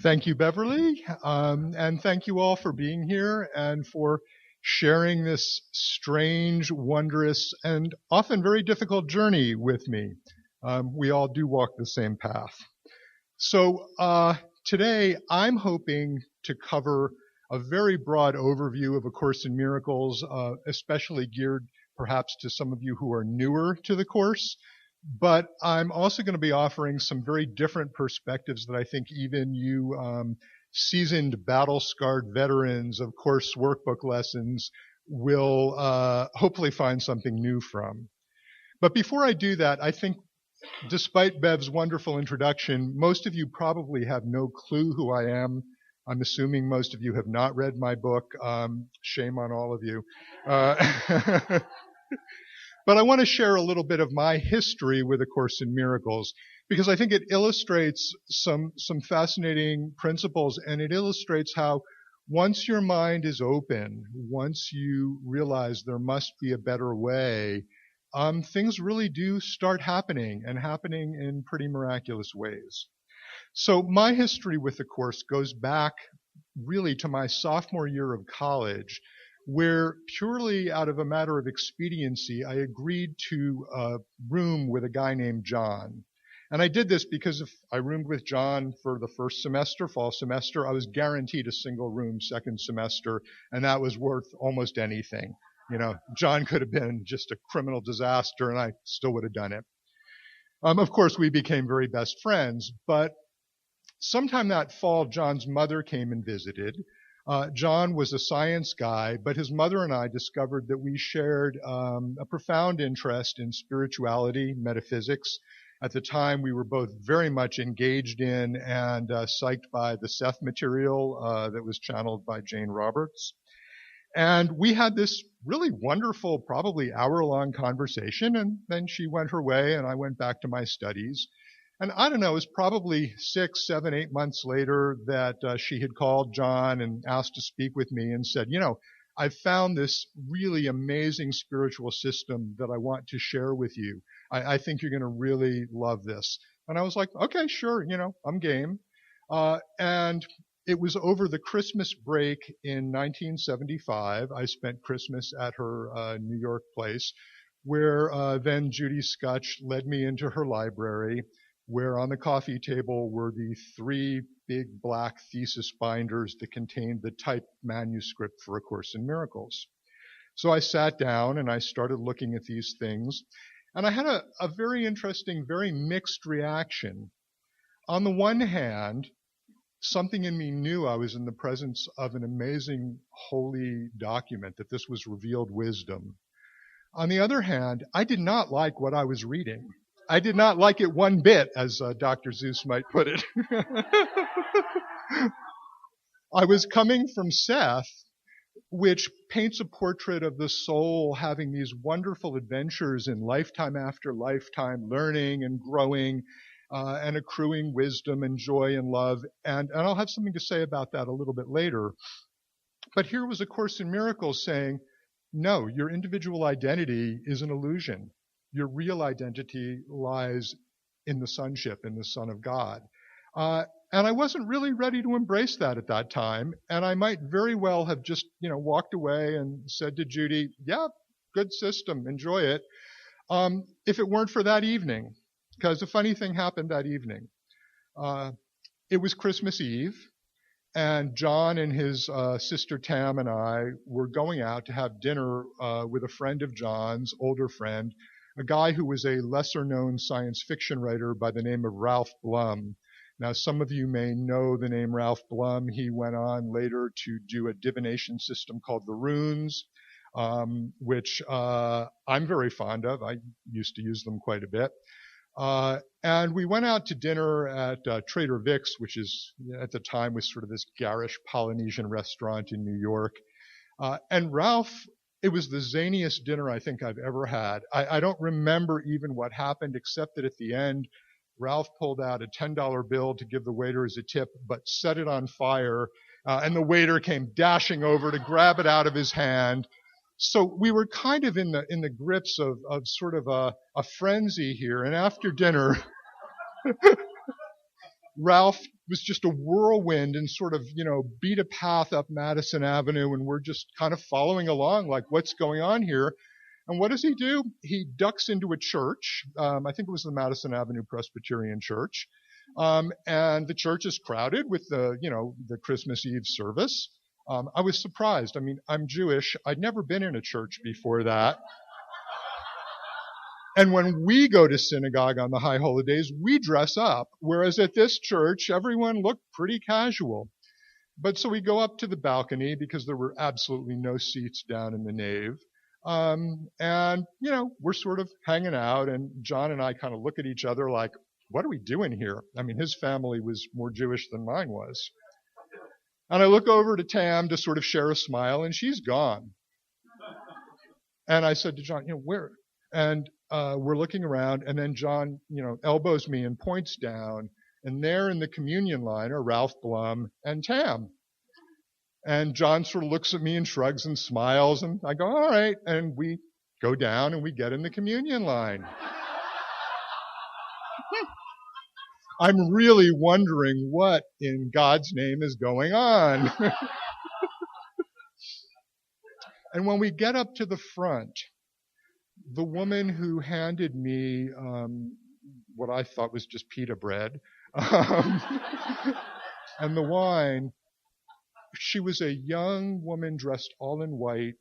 Thank you, Beverly, and thank you all for being here and for sharing this strange, wondrous, and often very difficult journey with me. We all do walk the same path. So today I'm hoping to cover a very broad overview of A Course in Miracles, especially geared perhaps to some of you who are newer to the Course. But I'm also going to be offering some very different perspectives that I think even you seasoned, battle-scarred veterans of Course workbook lessons will hopefully find something new from. But before I do that, I think despite Bev's wonderful introduction, most of you probably have no clue who I am. I'm assuming most of you have not read my book. Shame on all of you. But I want to share a little bit of my history with A Course in Miracles because I think it illustrates some fascinating principles, and it illustrates how once your mind is open, once you realize there must be a better way, things really do start happening and happening in pretty miraculous ways. So my history with the Course goes back really to my sophomore year of college, where purely out of a matter of expediency, I agreed to room with a guy named John. And I did this because if I roomed with John for the first semester, fall semester, I was guaranteed a single room second semester, and that was worth almost anything. You know, John could have been just a criminal disaster, and I still would have done it. Of course, we became very best friends, but sometime that fall, John's mother came and visited. John was a science guy, but his mother and I discovered that we shared a profound interest in spirituality, metaphysics. At the time, we were both very much engaged in and psyched by the Seth material that was channeled by Jane Roberts. And we had this really wonderful, probably hour-long conversation, and then she went her way and I went back to my studies. And I don't know, it was probably 6, 7, 8 months later that she had called John and asked to speak with me and said, you know, I've found this really amazing spiritual system that I want to share with you. I think you're going to really love this. And I was like, okay, sure, you know, I'm game. And it was over the Christmas break in 1975. I spent Christmas at her New York place, where then Judy Scutch led me into her library, where on the coffee table were the 3 big black thesis binders that contained the typed manuscript for A Course in Miracles. So I sat down and I started looking at these things, and I had a very interesting, very mixed reaction. On the one hand, something in me knew I was in the presence of an amazing holy document, that this was revealed wisdom. On the other hand, I did not like what I was reading. I did not like it one bit, as Dr. Seuss might put it. I was coming from Seth, which paints a portrait of the soul having these wonderful adventures in lifetime after lifetime, learning and growing and accruing wisdom and joy and love. And I'll have something to say about that a little bit later. But here was A Course in Miracles saying, no, your individual identity is an illusion. Your real identity lies in the sonship, in the Son of God. And I wasn't really ready to embrace that at that time. And I might very well have just, you know, walked away and said to Judy, yeah, good system, enjoy it. If it weren't for that evening, because a funny thing happened that evening. It was Christmas Eve, and John and his sister Tam and I were going out to have dinner with a friend of John's, older friend, a guy who was a lesser-known science fiction writer by the name of Ralph Blum. Now, some of you may know the name Ralph Blum. He went on later to do a divination system called the Runes, which I'm very fond of. I used to use them quite a bit. And we went out to dinner at Trader Vic's, which is at the time was sort of this garish Polynesian restaurant in New York. And Ralph, it was the zaniest dinner I think I've ever had. I don't remember even what happened, except that at the end, Ralph pulled out a $10 bill to give the waiter as a tip, but set it on fire, and the waiter came dashing over to grab it out of his hand. So we were kind of in the grips of sort of a frenzy here. And after dinner, Ralph was just a whirlwind and sort of, beat a path up Madison Avenue, and we're just kind of following along like, what's going on here? And what does he do? He ducks into a church. I think it was the Madison Avenue Presbyterian Church. And the church is crowded with the Christmas Eve service. I was surprised. I mean, I'm Jewish. I'd never been in a church before that. And when we go to synagogue on the high holy days, we dress up. Whereas at this church, everyone looked pretty casual. But so we go up to the balcony because there were absolutely no seats down in the nave. And, we're sort of hanging out, and John and I kind of look at each other like, what are we doing here? I mean, his family was more Jewish than mine was. And I look over to Tam to sort of share a smile, and she's gone. And I said to John, where? And we're looking around, and then John, elbows me and points down, and there in the communion line are Ralph Blum and Tam. And John sort of looks at me and shrugs and smiles, and I go, all right. And we go down and we get in the communion line. I'm really wondering what in God's name is going on. And when we get up to the front, the woman who handed me what I thought was just pita bread and the wine, she was a young woman dressed all in white,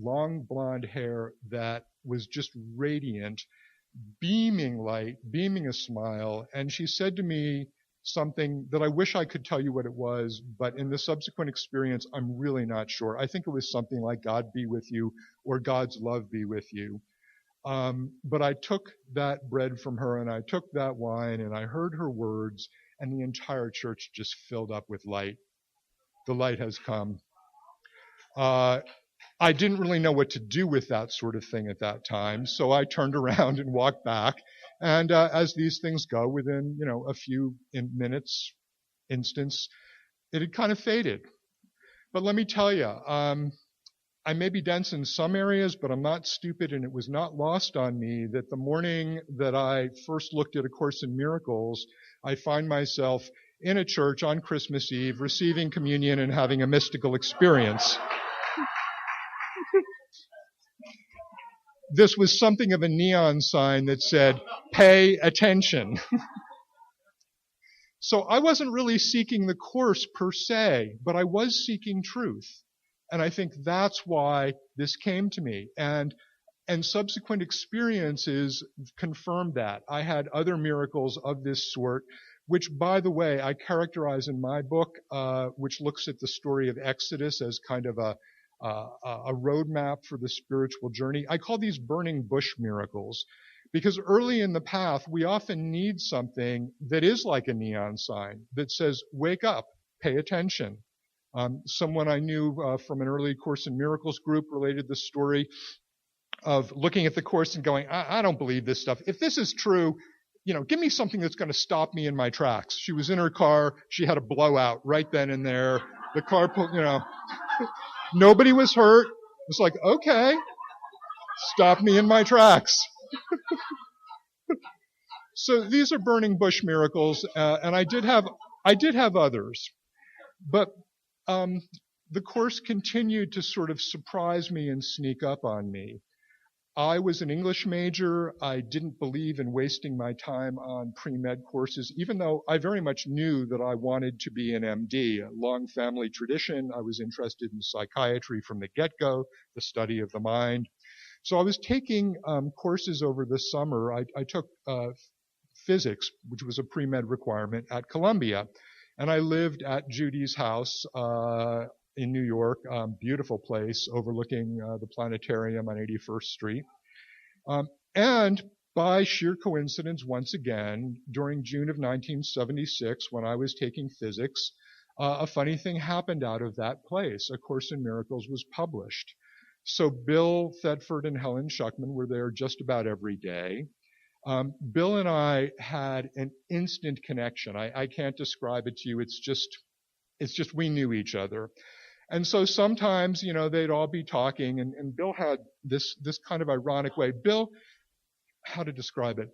long blonde hair that was just radiant, beaming light, beaming a smile. And she said to me something that I wish I could tell you what it was, but in the subsequent experience, I'm really not sure. I think it was something like God be with you or God's love be with you. But I took that bread from her and I took that wine and I heard her words, and the entire church just filled up with light. The light has come. I didn't really know what to do with that sort of thing at that time, so I turned around and walked back. And as these things go, within a few minutes, instants, it had kind of faded. But let me tell you, I may be dense in some areas, but I'm not stupid, and it was not lost on me that the morning that I first looked at A Course in Miracles, I find myself in a church on Christmas Eve, receiving communion and having a mystical experience. This was something of a neon sign that said, pay attention. So I wasn't really seeking the Course per se, but I was seeking truth. And I think that's why this came to me. And subsequent experiences confirmed that. I had other miracles of this sort, which, by the way, I characterize in my book, which looks at the story of Exodus as kind of a roadmap for the spiritual journey. I call these burning bush miracles, because early in the path, we often need something that is like a neon sign that says, wake up, pay attention. Someone I knew from an early Course in Miracles group related the story of looking at the Course and going, I don't believe this stuff. If this is true, give me something that's going to stop me in my tracks. She was in her car. She had a blowout right then and there. The car pulled, nobody was hurt. It's like, okay, stop me in my tracks. So these are burning bush miracles, and I did have others. But the Course continued to sort of surprise me and sneak up on me. I was an English major. I didn't believe in wasting my time on pre-med courses, even though I very much knew that I wanted to be an MD. A long family tradition. I was interested in psychiatry from the get-go, the study of the mind. So I was taking courses over the summer. I took physics, which was a pre-med requirement, at Columbia. And I lived at Judy's house in New York, beautiful place overlooking the planetarium on 81st Street. And by sheer coincidence, once again, during June of 1976, when I was taking physics, a funny thing happened out of that place. A Course in Miracles was published. So Bill Thetford and Helen Schuckman were there just about every day. Bill and I had an instant connection. I can't describe it to you. It's just we knew each other. And so sometimes, they'd all be talking, and Bill had this kind of ironic way. Bill, how to describe it?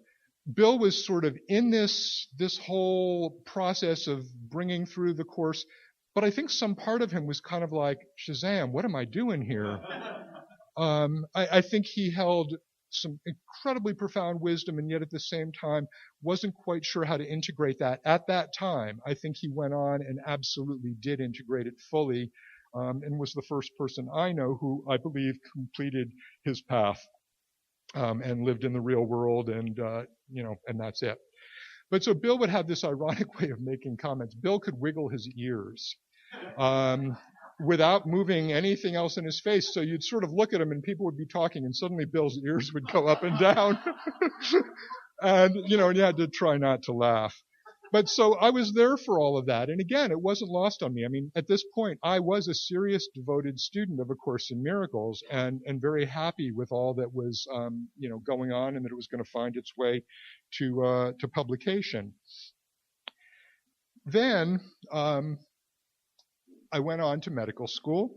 Bill was sort of in this whole process of bringing through the course, but I think some part of him was kind of like, Shazam, what am I doing here? I think he held some incredibly profound wisdom, and yet at the same time wasn't quite sure how to integrate that at that time. I think he went on and absolutely did integrate it fully, and was the first person I know who I believe completed his path and lived in the real world, and and that's it. But so Bill would have this ironic way of making comments. Bill could wiggle his ears without moving anything else in his face. So you'd sort of look at him and people would be talking and suddenly Bill's ears would go up and down. And you had to try not to laugh. But so I was there for all of that. And again, it wasn't lost on me. I mean, at this point, I was a serious, devoted student of A Course in Miracles and very happy with all that was, going on, and that it was going to find its way to publication. Then I went on to medical school.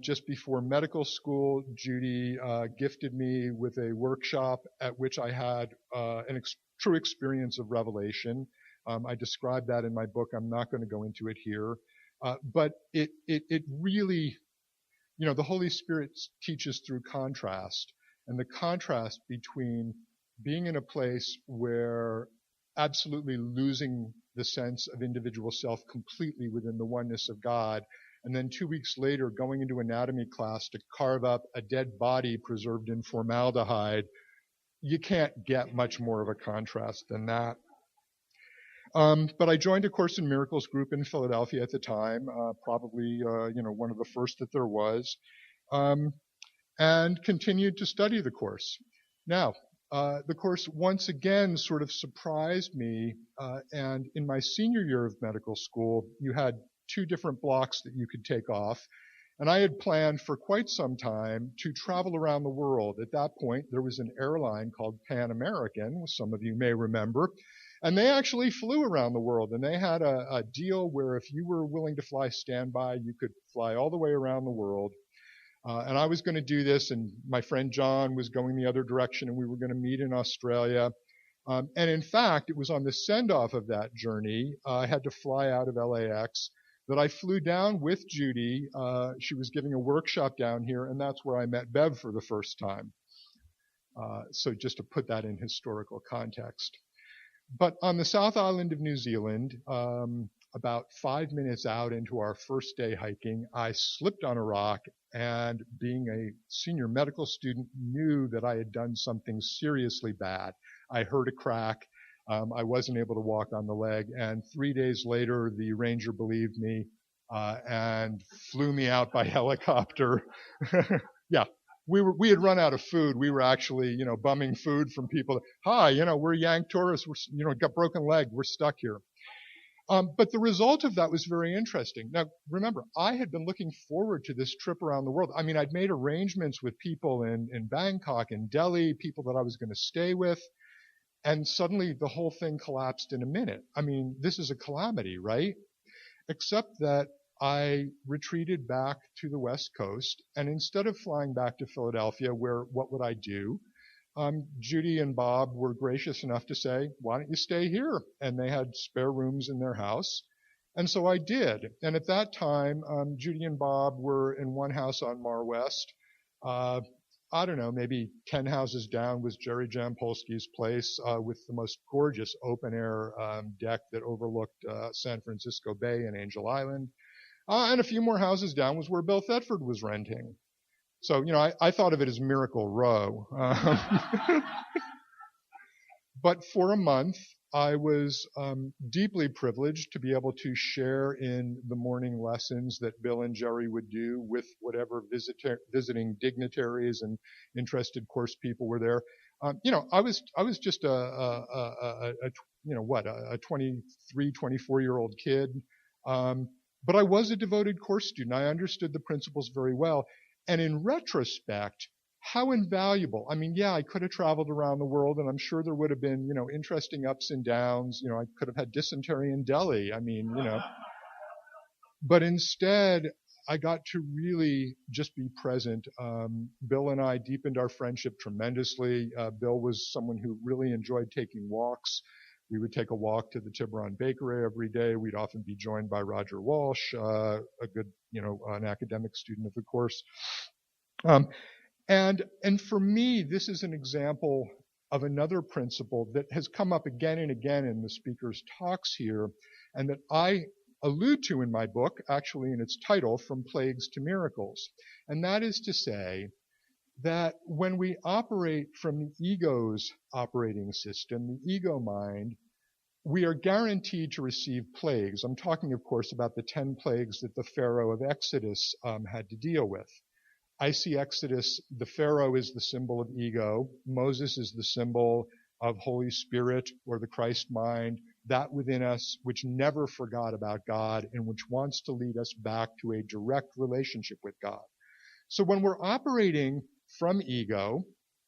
Just before medical school, Judy gifted me with a workshop at which I had true experience of revelation. I describe that in my book. I'm not going to go into it here. But it really, the Holy Spirit teaches through contrast. And the contrast between being in a place where absolutely losing the sense of individual self completely within the oneness of God, and then 2 weeks later going into anatomy class to carve up a dead body preserved in formaldehyde, you can't get much more of a contrast than that. But I joined A Course in Miracles group in Philadelphia at the time, probably one of the first that there was, and continued to study the Course. Now, the Course once again sort of surprised me, and in my senior year of medical school, you had 2 different blocks that you could take off. And I had planned for quite some time to travel around the world. At that point, there was an airline called Pan American, some of you may remember, and they actually flew around the world. And they had a deal where if you were willing to fly standby, you could fly all the way around the world. And I was going to do this, and my friend John was going the other direction, and we were going to meet in Australia. And in fact, it was on the send-off of that journey, I had to fly out of LAX, that I flew down with Judy. She was giving a workshop down here, and that's where I met Bev for the first time. So just to put that in historical context. But on the South Island of New Zealand, about 5 minutes out into our first day hiking, I slipped on a rock, and being a senior medical student, knew that I had done something seriously bad. I heard a crack. I wasn't able to walk on the leg, and 3 days later, the ranger believed me and flew me out by helicopter. Yeah, we had run out of food. We were actually, bumming food from people. Hi, we're Yank tourists. We're, got broken leg. We're stuck here. But the result of that was very interesting. Now, remember, I had been looking forward to this trip around the world. I mean, I'd made arrangements with people in Bangkok and Delhi, people that I was going to stay with. And suddenly the whole thing collapsed in a minute. I mean, this is a calamity, right? Except that I retreated back to the West Coast, and instead of flying back to Philadelphia, what would I do? Judy and Bob were gracious enough to say, why don't you stay here? And they had spare rooms in their house. And so I did. And at that time, Judy and Bob were in one house on Mar West. I don't know, maybe 10 houses down was Jerry Jampolsky's place with the most gorgeous open-air deck that overlooked San Francisco Bay and Angel Island. And a few more houses down was where Bill Thetford was renting. So, I thought of it as Miracle Row. But for a month, I was deeply privileged to be able to share in the morning lessons that Bill and Jerry would do with whatever visiting dignitaries and interested course people were there. I was just a 23, 24-year-old kid, but I was a devoted course student. I understood the principles very well, and in retrospect, how invaluable. I mean, yeah, I could have traveled around the world, and I'm sure there would have been, interesting ups and downs. I could have had dysentery in Delhi. I mean, but instead, I got to really just be present. Bill and I deepened our friendship tremendously. Bill was someone who really enjoyed taking walks. We would take a walk to the Tiburon Bakery every day. We'd often be joined by Roger Walsh, a good, an academic student of the course. And for me, this is an example of another principle that has come up again and again in the speaker's talks here, and that I allude to in my book, actually in its title, From Plagues to Miracles. And that is to say that when we operate from the ego's operating system, the ego mind, we are guaranteed to receive plagues. I'm talking, of course, about the 10 plagues that the Pharaoh of Exodus had to deal with. I see Exodus, the Pharaoh is the symbol of ego. Moses is the symbol of Holy Spirit or the Christ mind, that within us which never forgot about God and which wants to lead us back to a direct relationship with God. So when we're operating from ego,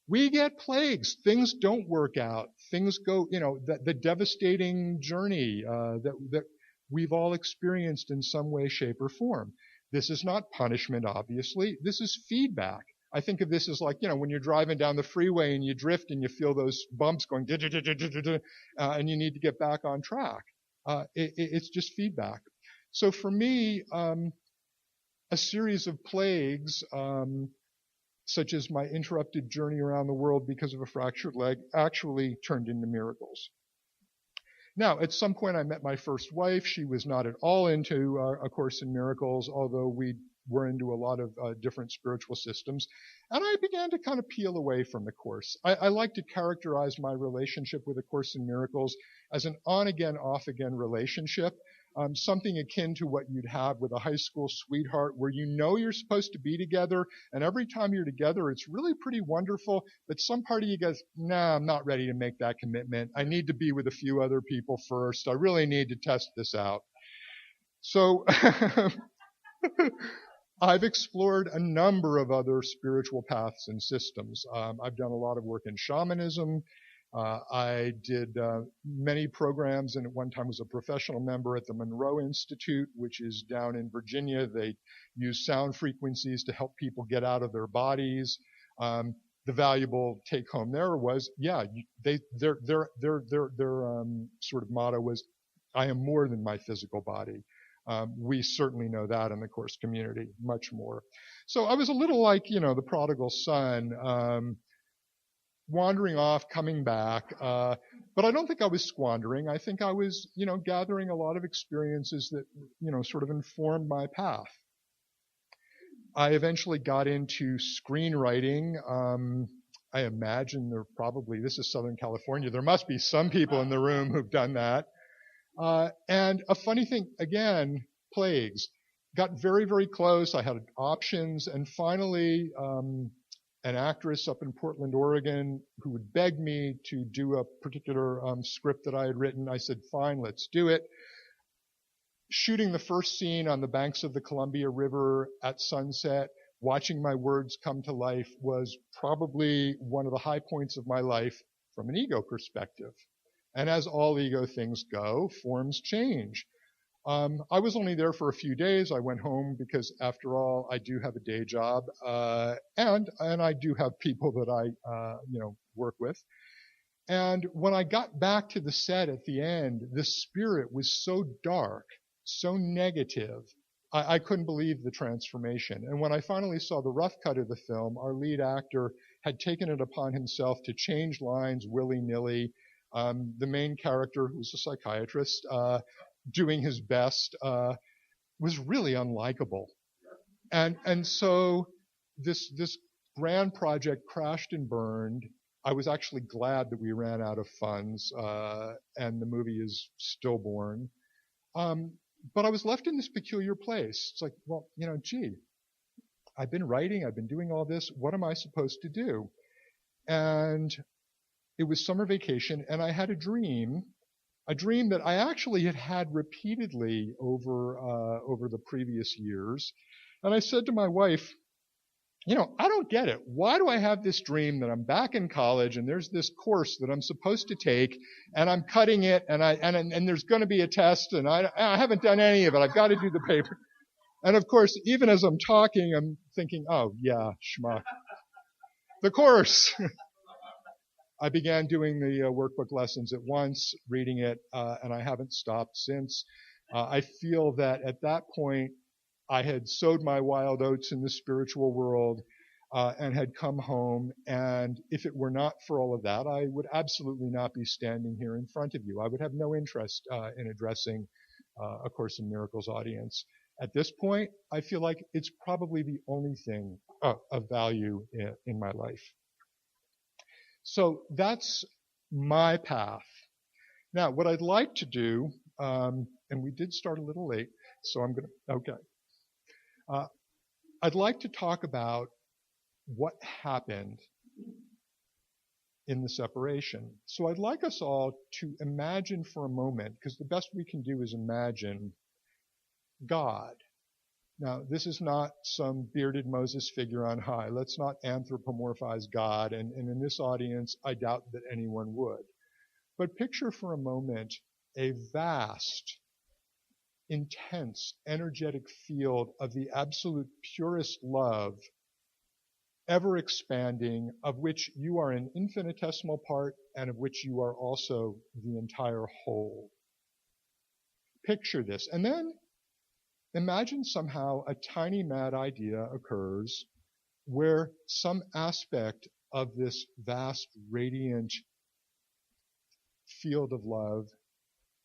we get plagues. Things don't work out. Things go, the devastating journey that we've all experienced in some way, shape, or form. This is not punishment, obviously. This is feedback. I think of this as like, when you're driving down the freeway and you drift and you feel those bumps going, and you need to get back on track. It's just feedback. So for me, a series of plagues, such as my interrupted journey around the world because of a fractured leg, actually turned into miracles. Now, at some point I met my first wife. She was not at all into A Course in Miracles, although we were into a lot of different spiritual systems. And I began to kind of peel away from the Course. I like to characterize my relationship with A Course in Miracles as an on-again, off-again relationship, something akin to what you'd have with a high school sweetheart where you're supposed to be together, and every time you're together, it's really pretty wonderful, but some part of you goes, nah, I'm not ready to make that commitment. I need to be with a few other people first. I really need to test this out. So I've explored a number of other spiritual paths and systems. I've done a lot of work in shamanism. I did many programs, and at one time was a professional member at the Monroe Institute, which is down in Virginia. They use sound frequencies to help people get out of their bodies. The valuable take home there was, their sort of motto was, I am more than my physical body. We certainly know that in the Course community, much more. So I was a little like, the prodigal son, wandering off, coming back. But I don't think I was squandering. I think I was, gathering a lot of experiences that, sort of informed my path. I eventually got into screenwriting. I imagine this is Southern California. There must be some people in the room who've done that. And a funny thing, again, plagues. Got very, very close. I had options. And finally, an actress up in Portland, Oregon, who would beg me to do a particular script that I had written. I said, fine, let's do it. Shooting the first scene on the banks of the Columbia River at sunset, watching my words come to life was probably one of the high points of my life from an ego perspective. And as all ego things go, forms change. I was only there for a few days. I went home because, after all, I do have a day job, and I do have people that I, work with. And when I got back to the set at the end, the spirit was so dark, so negative. I couldn't believe the transformation. And when I finally saw the rough cut of the film, our lead actor had taken it upon himself to change lines willy-nilly. The main character, who's a psychiatrist, doing his best, was really unlikable. And so this grand project crashed and burned. I was actually glad that we ran out of funds, and the movie is stillborn. But I was left in this peculiar place. It's like, well, I've been writing, I've been doing all this. What am I supposed to do? And it was summer vacation, and I had a dream that I actually had had repeatedly over the previous years. And I said to my wife, I don't get it. Why do I have this dream that I'm back in college and there's this course that I'm supposed to take and I'm cutting it and there's going to be a test and I haven't done any of it. I've got to do the paper. And of course, even as I'm talking, I'm thinking, oh, yeah, schmuck. The course. I began doing the workbook lessons at once, reading it, and I haven't stopped since. I feel that at that point, I had sowed my wild oats in the spiritual world and had come home. And if it were not for all of that, I would absolutely not be standing here in front of you. I would have no interest in addressing A Course in Miracles audience. At this point, I feel like it's probably the only thing of value in my life. So that's my path. Now, what I'd like to do, and we did start a little late, so I'm going to, okay. I'd like to talk about what happened in the separation. So I'd like us all to imagine for a moment, because the best we can do is imagine God. Now, this is not some bearded Moses figure on high. Let's not anthropomorphize God, and in this audience, I doubt that anyone would. But picture for a moment a vast, intense, energetic field of the absolute purest love, ever expanding, of which you are an infinitesimal part and of which you are also the entire whole. Picture this. And then imagine somehow a tiny mad idea occurs where some aspect of this vast, radiant field of love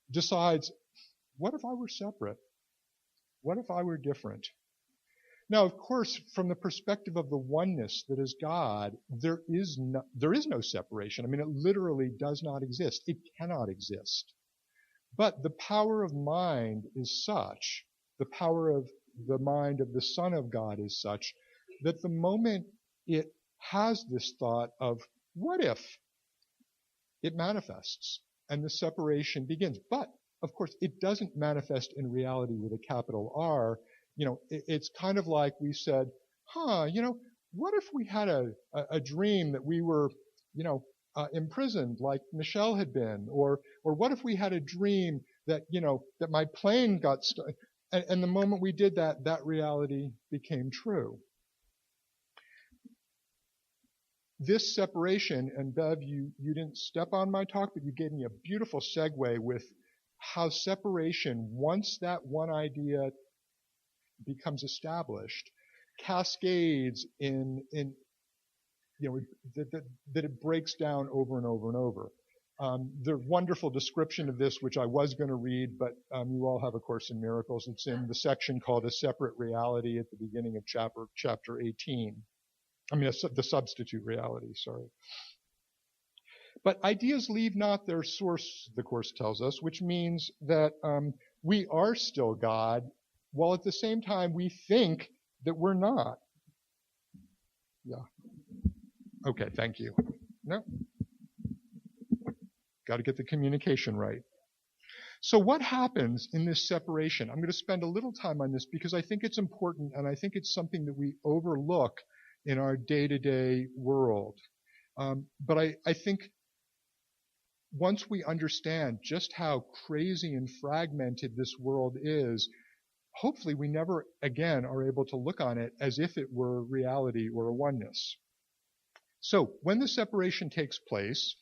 decides, what if I were separate? What if I were different? Now, of course, from the perspective of the oneness that is God, there is no separation. I mean, it literally does not exist. It cannot exist. But the power of mind is such, the power of the mind of the Son of God is such, that the moment it has this thought of, what if, it manifests, and the separation begins. But, of course, it doesn't manifest in reality with a capital R. You know, it's kind of like we said, what if we had a dream that we were, imprisoned like Michelle had been, or what if we had a dream that, that my plane got stuck, and the moment we did that, that reality became true. This separation, and Bev, you didn't step on my talk, but you gave me a beautiful segue with how separation, once that one idea becomes established, cascades that it breaks down over and over and over. The wonderful description of this, which I was going to read, but you all have A Course in Miracles. It's in the section called A Separate Reality at the beginning of chapter 18. The substitute reality, sorry. But ideas leave not their source, the Course tells us, which means that we are still God, while at the same time we think that we're not. Yeah. Okay, thank you. No. Got to get the communication right. So what happens in this separation? I'm going to spend a little time on this because I think it's important, and I think it's something that we overlook in our day-to-day world. But I think once we understand just how crazy and fragmented this world is, hopefully we never again are able to look on it as if it were reality or a oneness. So when the separation takes place,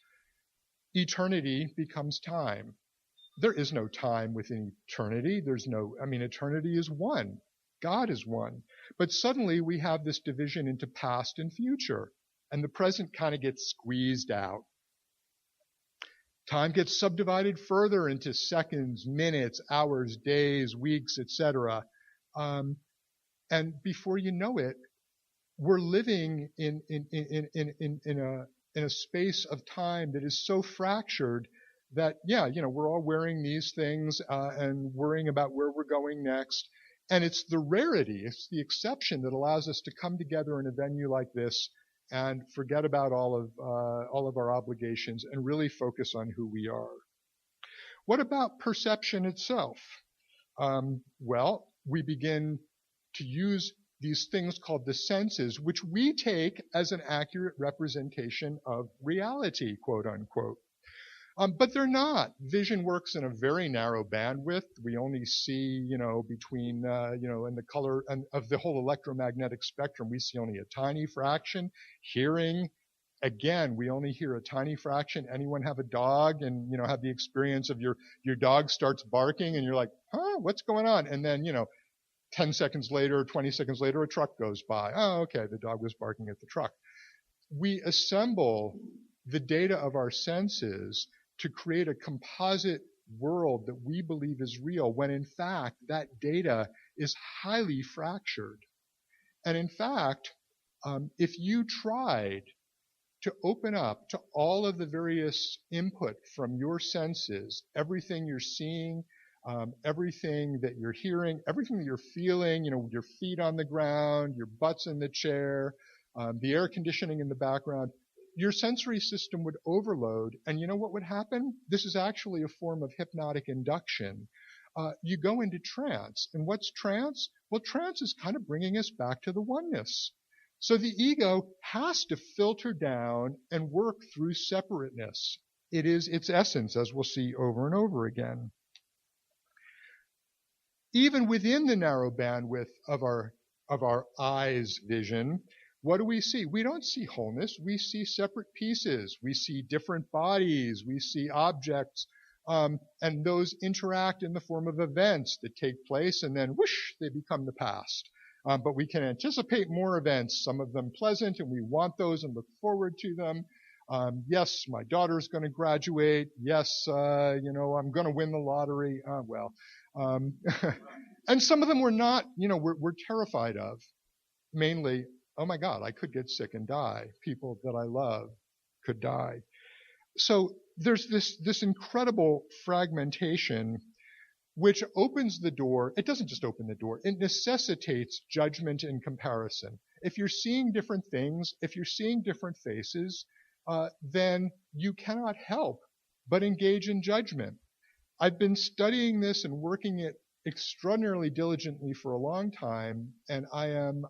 eternity becomes time. There is no time within eternity. Eternity is one. God is one. But suddenly we have this division into past and future, and the present kind of gets squeezed out. Time gets subdivided further into seconds, minutes, hours, days, weeks, etc. And before you know it, we're living in a space of time that is so fractured that, we're all wearing these things and worrying about where we're going next. And it's the rarity, it's the exception that allows us to come together in a venue like this and forget about all of our obligations and really focus on who we are. What about perception itself? We begin to use these things called the senses, which we take as an accurate representation of reality, quote unquote. But they're not. Vision works in a very narrow bandwidth. We only see, between, in the color and of the whole electromagnetic spectrum, we see only a tiny fraction. Hearing, again, we only hear a tiny fraction. Anyone have a dog and, have the experience of your dog starts barking and you're like, huh, what's going on? And then, 10 seconds later, 20 seconds later, a truck goes by. Oh, okay, the dog was barking at the truck. We assemble the data of our senses to create a composite world that we believe is real, when in fact that data is highly fractured. And in fact, if you tried to open up to all of the various input from your senses, everything you're seeing, everything that you're hearing, everything that you're feeling, your feet on the ground, your butts in the chair, the air conditioning in the background, your sensory system would overload. And you know what would happen? This is actually a form of hypnotic induction. You go into trance. And what's trance? Well, trance is kind of bringing us back to the oneness. So the ego has to filter down and work through separateness. It is its essence, as we'll see over and over again. Even within the narrow bandwidth of our eyes' vision, what do we see? We don't see wholeness. We see separate pieces. We see different bodies. We see objects, and those interact in the form of events that take place, and then whoosh, they become the past. But we can anticipate more events, some of them pleasant, and we want those and look forward to them. Yes, my daughter's going to graduate. Yes, I'm going to win the lottery. And some of them we're not, we're terrified of. Mainly, oh my God, I could get sick and die. People that I love could die. So there's this incredible fragmentation which opens the door. It doesn't just open the door. It necessitates judgment and comparison. If you're seeing different things, if you're seeing different faces, then you cannot help but engage in judgment. I've been studying this and working it extraordinarily diligently for a long time, and I am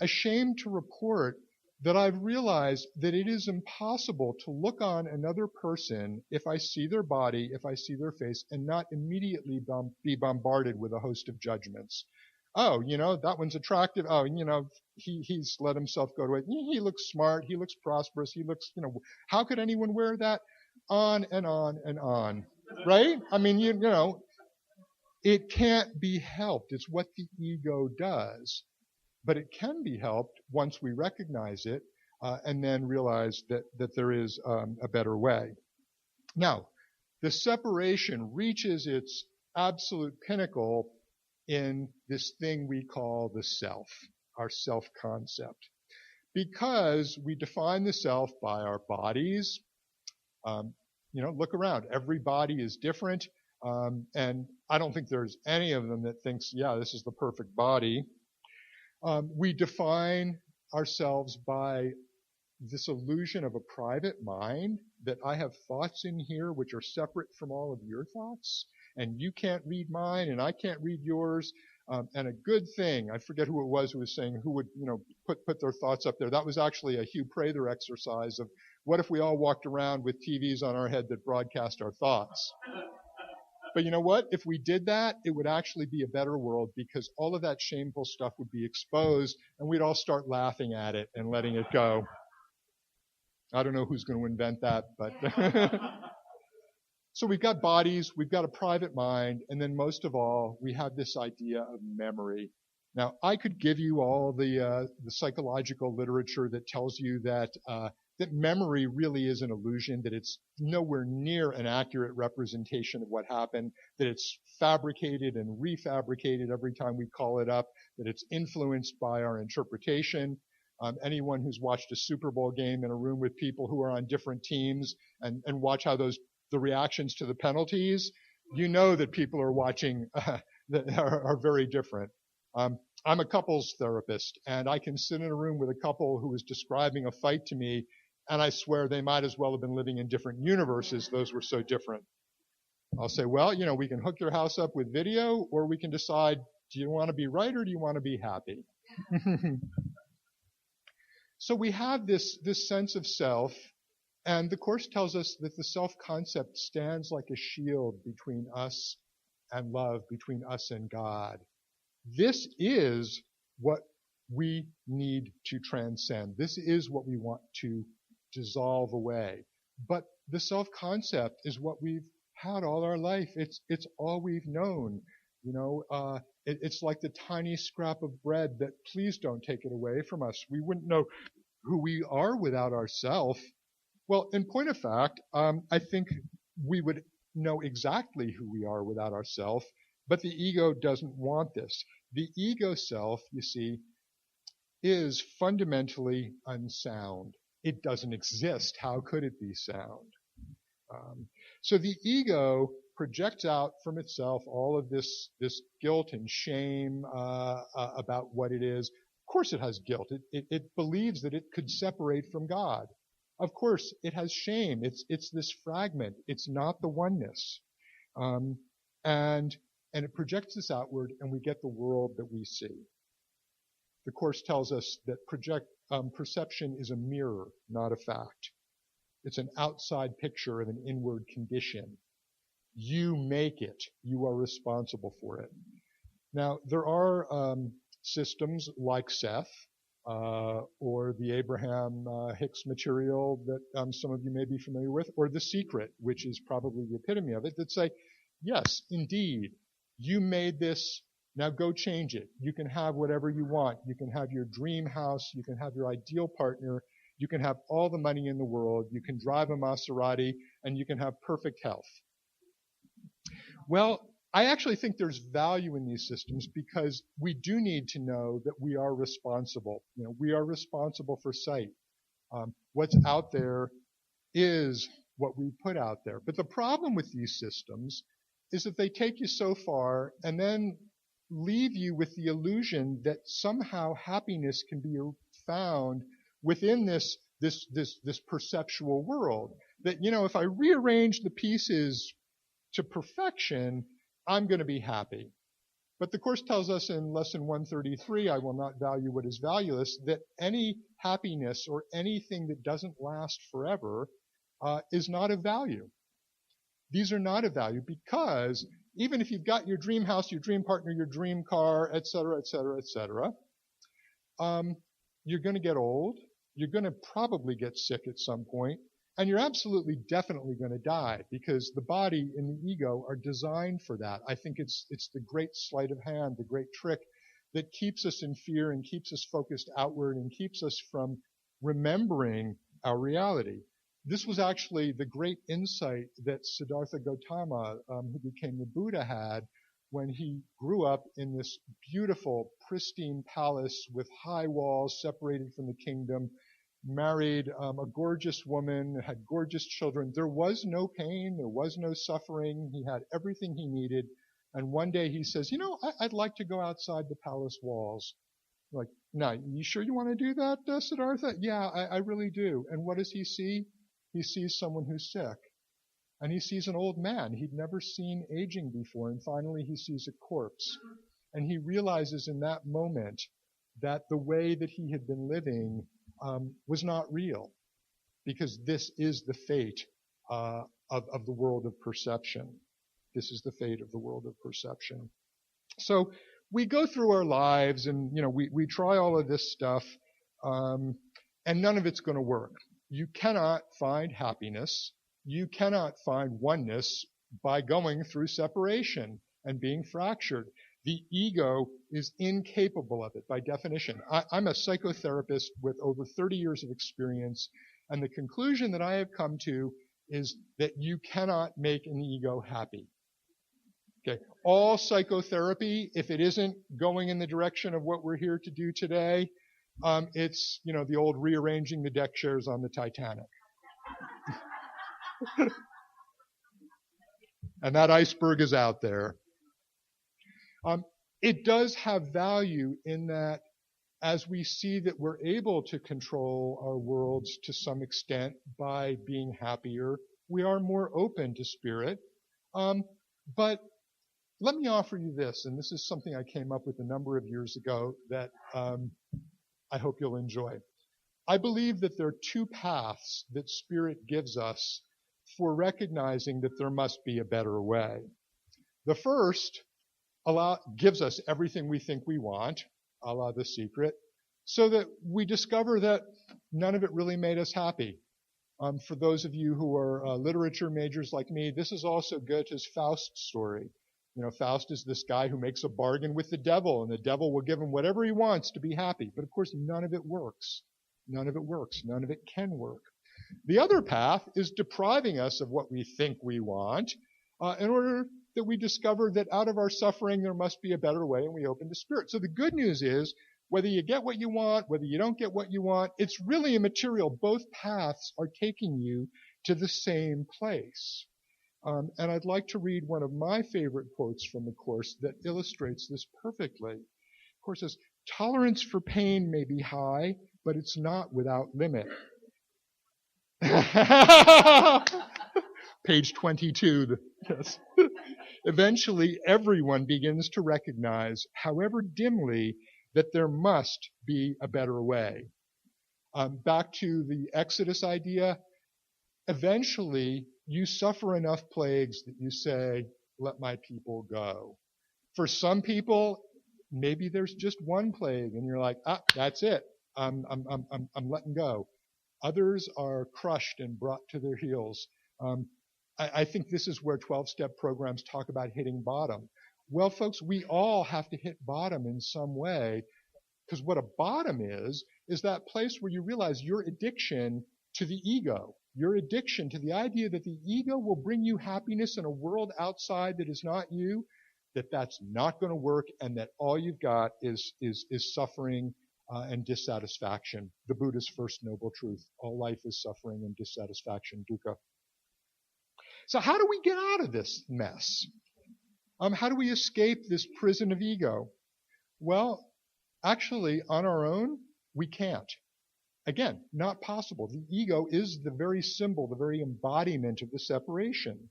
ashamed to report that I've realized that it is impossible to look on another person if I see their body, if I see their face, and not immediately be bombarded with a host of judgments. Oh, that one's attractive. Oh, he's let himself go to it. He looks smart. He looks prosperous. He looks, how could anyone wear that? On and on and on. Right? I mean, it can't be helped. It's what the ego does. But it can be helped once we recognize it and then realize that there is a better way. Now, the separation reaches its absolute pinnacle in this thing we call the self, our self-concept. Because we define the self by our bodies. Look around. Every body is different. And I don't think there's any of them that thinks, yeah, this is the perfect body. We define ourselves by this illusion of a private mind, that I have thoughts in here which are separate from all of your thoughts, and you can't read mine, and I can't read yours. And a good thing, I forget who it was who was saying who would, put their thoughts up there. That was actually a Hugh Prather exercise of what if we all walked around with TVs on our head that broadcast our thoughts. But you know what? If we did that, it would actually be a better world, because all of that shameful stuff would be exposed and we'd all start laughing at it and letting it go. I don't know who's going to invent that, but so we've got bodies, we've got a private mind, and then most of all, we have this idea of memory. Now, I could give you all the psychological literature that tells you that memory really is an illusion, that it's nowhere near an accurate representation of what happened, that it's fabricated and refabricated every time we call it up, that it's influenced by our interpretation. Anyone who's watched a Super Bowl game in a room with people who are on different teams and watch how the reactions to the penalties, you know that people are watching that are very different. I'm a couples therapist, and I can sit in a room with a couple who is describing a fight to me, and I swear they might as well have been living in different universes. Those were so different. I'll say, well, we can hook your house up with video, or we can decide, do you want to be right or do you want to be happy? So we have this sense of self, And the Course tells us that the self-concept stands like a shield between us and love, between us and God. This is what we need to transcend. This is what we want to dissolve away. But the self-concept is what we've had all our life. It's all we've known. It's like the tiny scrap of bread that please don't take it away from us. We wouldn't know who we are without ourself. Well, in point of fact, I think we would know exactly who we are without ourself, but the ego doesn't want this. The ego self, you see, is fundamentally unsound. It doesn't exist. How could it be sound? So the ego projects out from itself all of this guilt and shame about what it is. Of course it has guilt. It believes that it could separate from God. Of course it has shame. It's this fragment. It's not the oneness. And it projects this outward, and we get the world that we see. The Course tells us that perception is a mirror, not a fact. It's an outside picture of an inward condition. You make it. You are responsible for it. Now, there are systems like Seth or the Abraham Hicks material that some of you may be familiar with, or The Secret, which is probably the epitome of it, that say, yes, indeed, you made this. Now go change it. You can have whatever you want. You can have your dream house. You can have your ideal partner. You can have all the money in the world. You can drive a Maserati, and you can have perfect health. Well, I actually think there's value in these systems because we do need to know that we are responsible. We are responsible for sight. What's out there is what we put out there. But the problem with these systems is that they take you so far and then leave you with the illusion that somehow happiness can be found within this perceptual world. That, if I rearrange the pieces to perfection, I'm going to be happy. But the Course tells us in lesson 133, I will not value what is valueless, that any happiness or anything that doesn't last forever is not of value. These are not of value because even if you've got your dream house, your dream partner, your dream car, et cetera, you're going to get old. You're going to probably get sick at some point. And you're absolutely definitely going to die because the body and the ego are designed for that. I think it's the great sleight of hand, the great trick that keeps us in fear and keeps us focused outward and keeps us from remembering our reality. This was actually the great insight that Siddhartha Gautama, who became the Buddha, had when he grew up in this beautiful, pristine palace with high walls separated from the kingdom, married a gorgeous woman, had gorgeous children. There was no pain. There was no suffering. He had everything he needed. And one day he says, I'd like to go outside the palace walls. Like, no, you sure you want to do that, Siddhartha? Yeah, I really do. And what does he see? He sees someone who's sick. And he sees an old man. He'd never seen aging before. And finally he sees a corpse. And he realizes in that moment that the way that he had been living was not real, because this is the fate of the world of perception. This is the fate of the world of perception. So we go through our lives and, we try all of this stuff, and none of it's going to work. You cannot find happiness. You cannot find oneness by going through separation and being fractured. The ego is incapable of it by definition. I'm a psychotherapist with over 30 years of experience, and the conclusion that I have come to is that you cannot make an ego happy. Okay. All psychotherapy, if it isn't going in the direction of what we're here to do today, it's, the old rearranging the deck chairs on the Titanic. And that iceberg is out there. It does have value in that as we see that we're able to control our worlds to some extent by being happier, we are more open to spirit. But let me offer you this, and this is something I came up with a number of years ago that I hope you'll enjoy. I believe that there are two paths that Spirit gives us for recognizing that there must be a better way. The first gives us everything we think we want, a la The Secret, so that we discover that none of it really made us happy. For those of you who are literature majors like me, this is also Goethe's Faust story. Faust is this guy who makes a bargain with the devil, and the devil will give him whatever he wants to be happy. But of course, none of it works. None of it works. None of it can work. The other path is depriving us of what we think we want in order that we discover that out of our suffering there must be a better way, and we open to Spirit. So the good news is, whether you get what you want, whether you don't get what you want, it's really immaterial. Both paths are taking you to the same place. And I'd like to read one of my favorite quotes from the Course that illustrates this perfectly. The Course says, "Tolerance for pain may be high, but it's not without limit." Page 22. Yes. Eventually, everyone begins to recognize, however dimly, that there must be a better way. Back to the Exodus idea, eventually you suffer enough plagues that you say, let my people go. For some people, maybe there's just one plague and you're like, that's it. I'm letting go. Others are crushed and brought to their heels. I think this is where 12-step programs talk about hitting bottom. Well, folks, we all have to hit bottom in some way, because what a bottom is that place where you realize your addiction to the ego, your addiction to the idea that the ego will bring you happiness in a world outside that is not you, that's not going to work, and that all you've got is suffering and dissatisfaction. The Buddha's first noble truth. All life is suffering and dissatisfaction, dukkha. So how do we get out of this mess? How do we escape this prison of ego? Well, actually, on our own, we can't. Again, not possible. The ego is the very symbol, the very embodiment of the separation.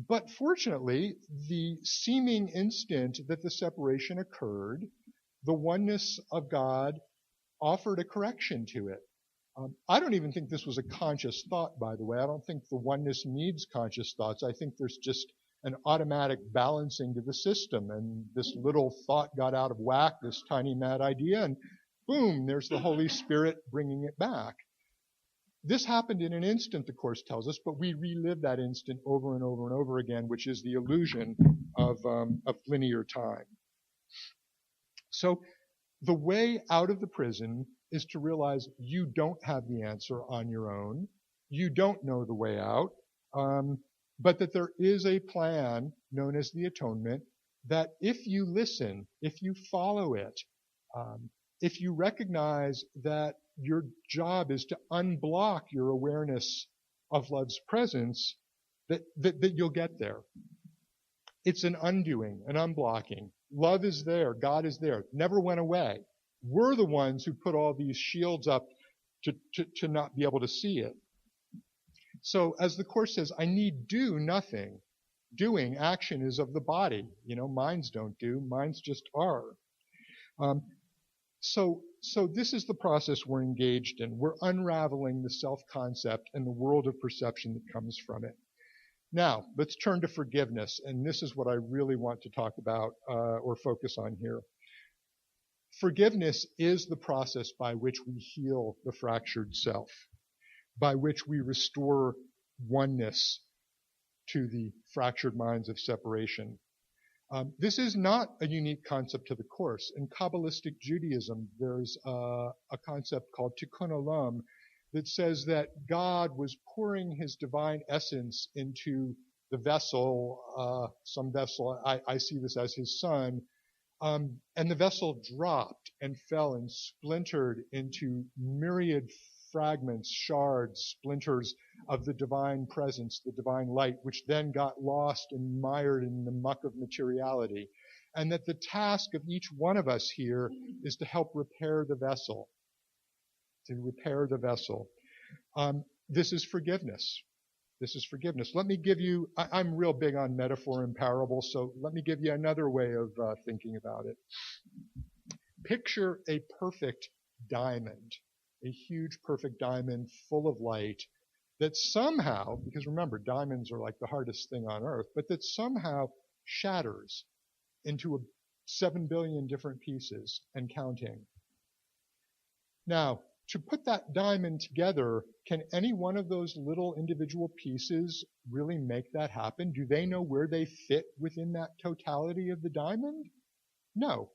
But fortunately, the seeming instant that the separation occurred, the oneness of God offered a correction to it. I don't even think this was a conscious thought, by the way. I don't think the oneness needs conscious thoughts. I think there's just an automatic balancing to the system, and this little thought got out of whack, this tiny mad idea, and boom, there's the Holy Spirit bringing it back. This happened in an instant, the Course tells us, but we relive that instant over and over and over again, which is the illusion of linear time. So the way out of the prison is to realize you don't have the answer on your own. You don't know the way out. But that there is a plan known as the atonement that if you listen, if you follow it, if you recognize that your job is to unblock your awareness of love's presence, that you'll get there. It's an undoing, an unblocking. Love is there. God is there. It never went away. We're the ones who put all these shields up to not be able to see it. So as the Course says, I need do nothing. Doing, action is of the body. Minds don't do. Minds just are. So this is the process we're engaged in. We're unraveling the self-concept and the world of perception that comes from it. Now, let's turn to forgiveness, and this is what I really want to talk about or focus on here. Forgiveness is the process by which we heal the fractured self, by which we restore oneness to the fractured minds of separation. This is not a unique concept to the Course. In Kabbalistic Judaism, there's a concept called tikkun olam that says that God was pouring his divine essence into the vessel, some vessel, I see this as his son, and the vessel dropped and fell and splintered into myriad fragments, shards, splinters of the divine presence, the divine light, which then got lost and mired in the muck of materiality. And that the task of each one of us here is to help repair the vessel. This is forgiveness. This is forgiveness. Let me give you, I'm real big on metaphor and parable, so let me give you another way of thinking about it. Picture a perfect diamond. a huge perfect diamond full of light that somehow, because remember, diamonds are like the hardest thing on earth, but that somehow shatters into 7 billion different pieces and counting. Now, to put that diamond together, can any one of those little individual pieces really make that happen? Do they know where they fit within that totality of the diamond? No.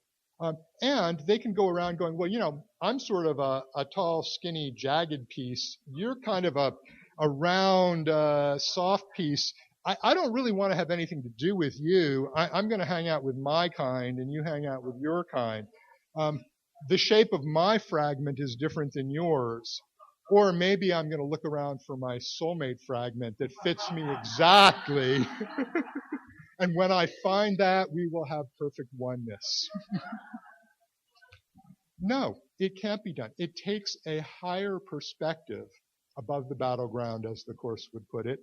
And they can go around going, well, you know, I'm sort of a tall, skinny, jagged piece. You're kind of a round, soft piece. I don't really want to have anything to do with you. I'm going to hang out with my kind, and you hang out with your kind. The shape of my fragment is different than yours. Or maybe I'm going to look around for my soulmate fragment that fits me exactly. And when I find that, we will have perfect oneness. No, it can't be done. It takes a higher perspective above the battleground, as the Course would put it,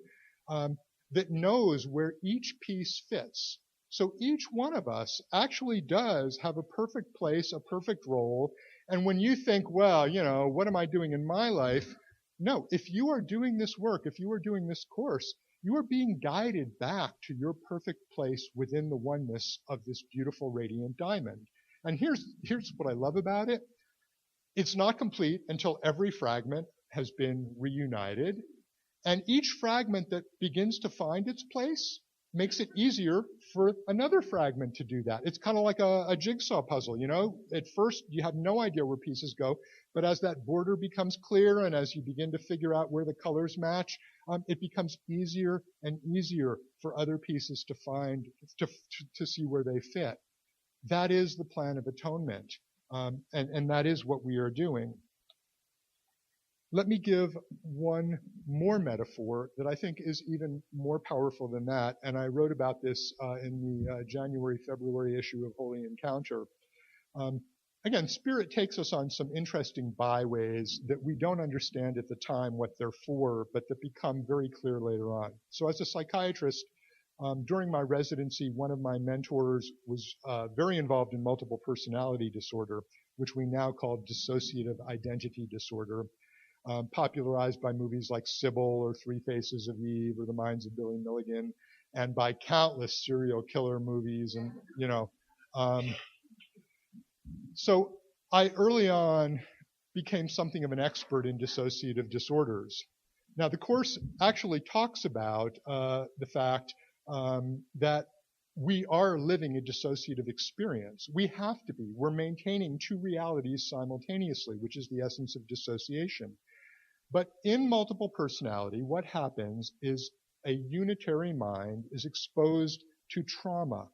that knows where each piece fits. So each one of us actually does have a perfect place, a perfect role. And when you think, well, you know, what am I doing in my life? No, if you are doing this work, if you are doing this course, you are being guided back to your perfect place within the oneness of this beautiful radiant diamond. And here's what I love about it. It's not complete until every fragment has been reunited. And each fragment that begins to find its place makes it easier for another fragment to do that. It's kind of like a jigsaw puzzle, you know? At first, you have no idea where pieces go, but as that border becomes clear and as you begin to figure out where the colors match, it becomes easier and easier for other pieces to find, to see where they fit. That is the plan of atonement, and that is what we are doing. Let me give one more metaphor that I think is even more powerful than that, and I wrote about this in the January-February issue of Holy Encounter. Again, Spirit takes us on some interesting byways that we don't understand at the time what they're for, but that become very clear later on. So as a psychiatrist, during my residency, one of my mentors was very involved in multiple personality disorder, which we now call dissociative identity disorder. Popularized by movies like Sybil or Three Faces of Eve or The Minds of Billy Milligan, and by countless serial killer movies. And, you know, so I early on became something of an expert in dissociative disorders. Now, the Course actually talks about the fact that we are living a dissociative experience. We have to be. We're maintaining two realities simultaneously, which is the essence of dissociation. But in multiple personality, what happens is a unitary mind is exposed to trauma,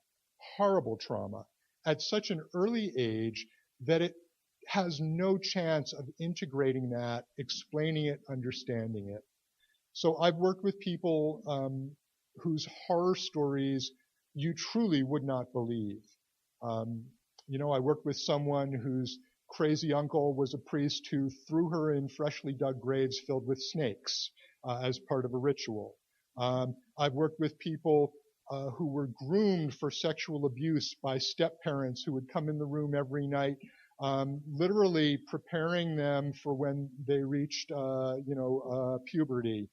horrible trauma, at such an early age that it has no chance of integrating that, explaining it, understanding it. So I've worked with people whose horror stories you truly would not believe. You know, I worked with someone whose crazy uncle was a priest who threw her in freshly dug graves filled with snakes as part of a ritual. I've worked with people who were groomed for sexual abuse by step-parents who would come in the room every night, literally preparing them for when they reached, puberty.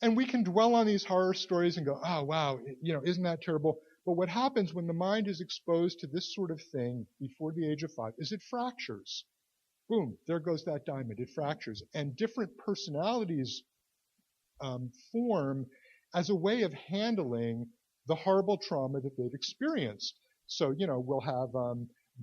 And we can dwell on these horror stories and go, oh, wow, you know, isn't that terrible? But what happens when the mind is exposed to this sort of thing before the age of 5 is it fractures. Boom, there goes that diamond. It fractures. And different personalities form as a way of handling the horrible trauma that they've experienced. So, you know, we'll have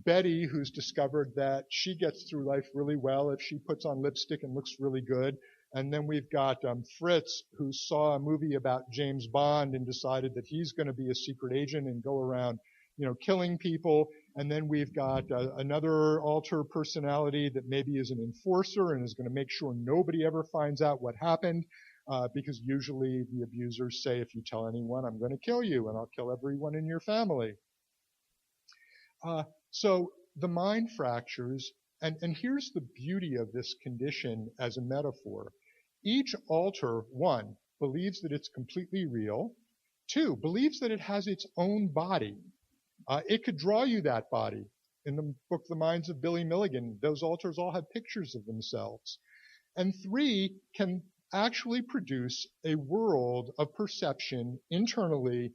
Betty, who's discovered that she gets through life really well if she puts on lipstick and looks really good. And then we've got Fritz, who saw a movie about James Bond and decided that he's going to be a secret agent and go around, you know, killing people. And then we've got another alter personality that maybe is an enforcer and is going to make sure nobody ever finds out what happened, because usually the abusers say, if you tell anyone, I'm going to kill you and I'll kill everyone in your family. So the mind fractures. And here's the beauty of this condition as a metaphor. Each alter, 1, believes that it's completely real. 2, believes that it has its own body. It could draw you that body, In the book The Minds of Billy Milligan, those altars all have pictures of themselves. And 3 can actually produce a world of perception internally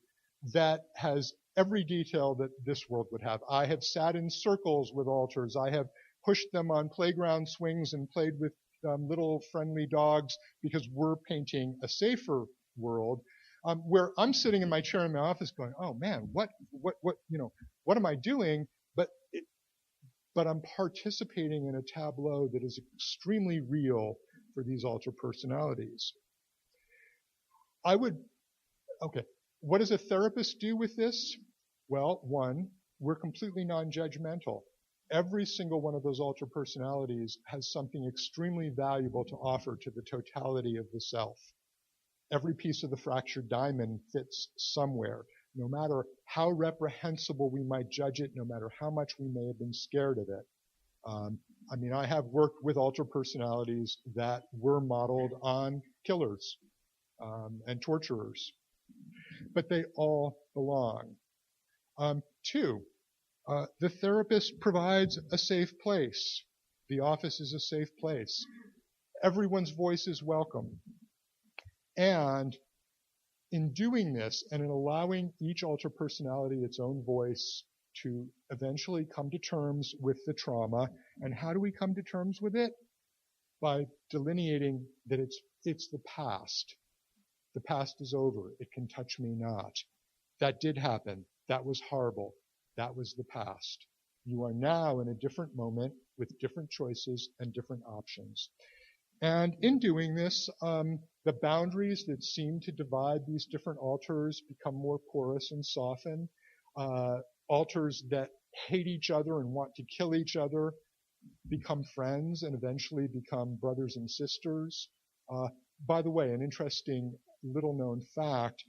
that has every detail that this world would have. I have sat in circles with altars. I have pushed them on playground swings and played with little friendly dogs because we're painting a safer world, where I'm sitting in my chair in my office going, oh man, what am I doing? But I'm participating in a tableau that is extremely real for these alter personalities. What does a therapist do with this? Well, 1, we're completely non-judgmental. Every single one of those alter personalities has something extremely valuable to offer to the totality of the self. Every piece of the fractured diamond fits somewhere, no matter how reprehensible we might judge it, no matter how much we may have been scared of it. I have worked with alter personalities that were modeled on killers and torturers, but they all belong. 2, the therapist provides a safe place. The office is a safe place. Everyone's voice is welcome. And in doing this and in allowing each alter personality its own voice to eventually come to terms with the trauma, and how do we come to terms with it? By delineating that it's the past. The past is over. It can touch me not. That did happen. That was horrible. That was the past. You are now in a different moment with different choices and different options. And in doing this, the boundaries that seem to divide these different altars become more porous and soften. Altars that hate each other and want to kill each other become friends and eventually become brothers and sisters. By the way, an interesting little-known fact,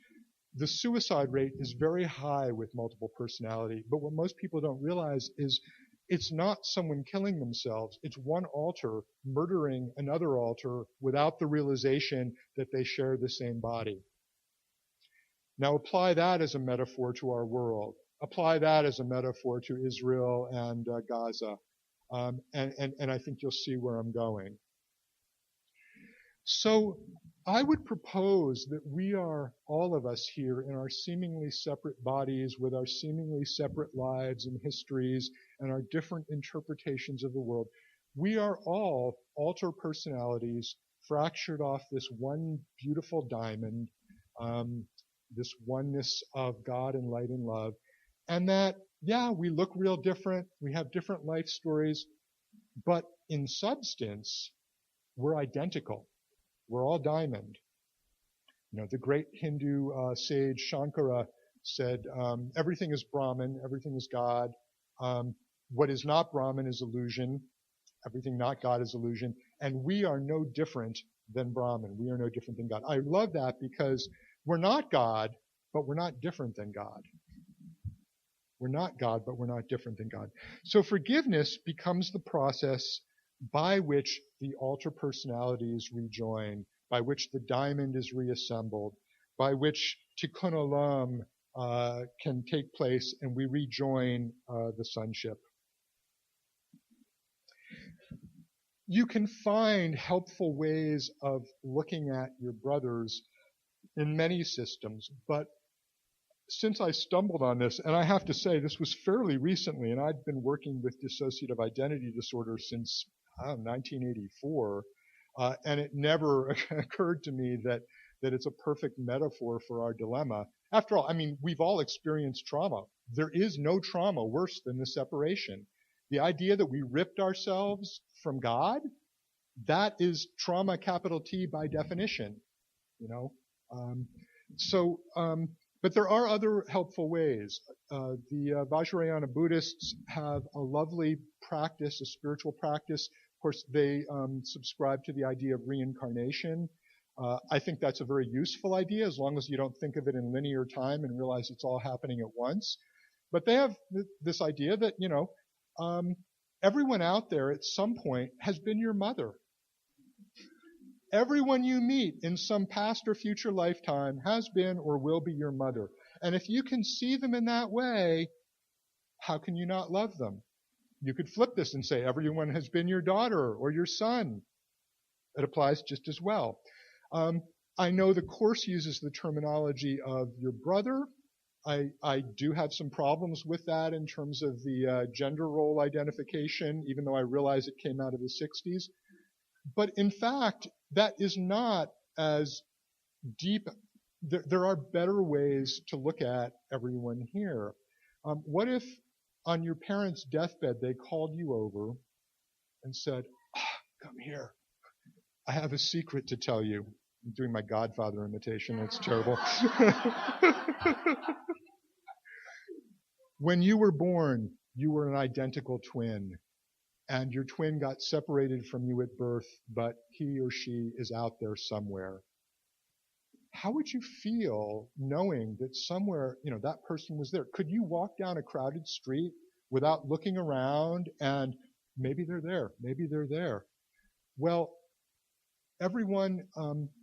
the suicide rate is very high with multiple personality, but what most people don't realize is it's not someone killing themselves. It's one altar murdering another altar without the realization that they share the same body. Now apply that as a metaphor to our world. Apply that as a metaphor to Israel and Gaza. And I think you'll see where I'm going. So I would propose that we are, all of us here, in our seemingly separate bodies, with our seemingly separate lives and histories and our different interpretations of the world, we are all alter personalities fractured off this one beautiful diamond, this oneness of God and light and love. And that, yeah, we look real different, we have different life stories, but in substance, we're identical. We're all diamond. The great Hindu sage Shankara said, everything is Brahman, everything is God. What is not Brahman is illusion. Everything not God is illusion. And we are no different than Brahman. We are no different than God. I love that because we're not God, but we're not different than God. We're not God, but we're not different than God. So forgiveness becomes the process by which the alter personalities rejoin, by which the diamond is reassembled, by which tikkun olam can take place and we rejoin the sonship. You can find helpful ways of looking at your brothers in many systems, but since I stumbled on this, and I have to say this was fairly recently, and I'd been working with dissociative identity disorder since 1984, and it never occurred to me that it's a perfect metaphor for our dilemma. After all, we've all experienced trauma. There is no trauma worse than the separation. The idea that we ripped ourselves from God, that is trauma, capital T, by definition. But there are other helpful ways. The Vajrayana Buddhists have a lovely practice, a spiritual practice. Of course, they subscribe to the idea of reincarnation. I think that's a very useful idea as long as you don't think of it in linear time and realize it's all happening at once. But they have this idea that, everyone out there at some point has been your mother. Everyone you meet in some past or future lifetime has been or will be your mother. And if you can see them in that way, how can you not love them? You could flip this and say everyone has been your daughter or your son. It applies just as well. I know the Course uses the terminology of your brother. I do have some problems with that in terms of the gender role identification, even though I realize it came out of the 60s. But in fact, that is not as deep. There are better ways to look at everyone here. What if on your parents' deathbed they called you over and said, come here, I have a secret to tell you. I'm doing my Godfather imitation. That's terrible. When you were born, you were an identical twin, and your twin got separated from you at birth, but he or she is out there somewhere. How would you feel knowing that somewhere, that person was there? Could you walk down a crowded street without looking around and maybe they're there, maybe they're there? Well, everyone,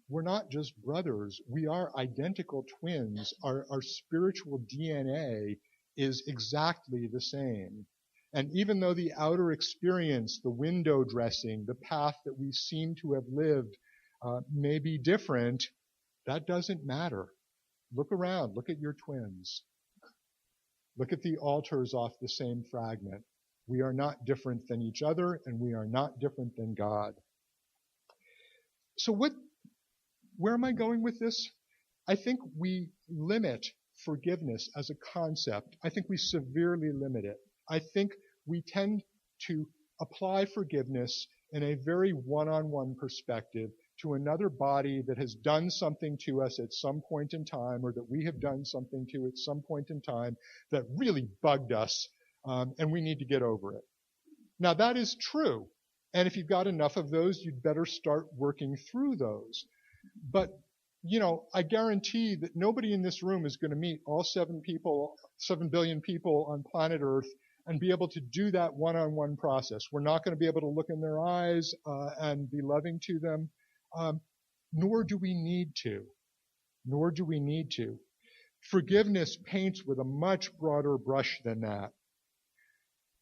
we're not just brothers. We are identical twins. Our spiritual DNA is exactly the same. And even though the outer experience, the window dressing, the path that we seem to have lived may be different, that doesn't matter. Look around. Look at your twins. Look at the altars off the same fragment. We are not different than each other, and we are not different than God. So where am I going with this? I think we limit forgiveness as a concept. I think we severely limit it. I think we tend to apply forgiveness in a very one-on-one perspective to another body that has done something to us at some point in time, or that we have done something to at some point in time that really bugged us, and we need to get over it. Now, that is true. And if you've got enough of those, you'd better start working through those. But, I guarantee that nobody in this room is going to meet all 7 billion people on planet Earth and be able to do that one-on-one process. We're not going to be able to look in their eyes and be loving to them, nor do we need to. Nor do we need to. Forgiveness paints with a much broader brush than that.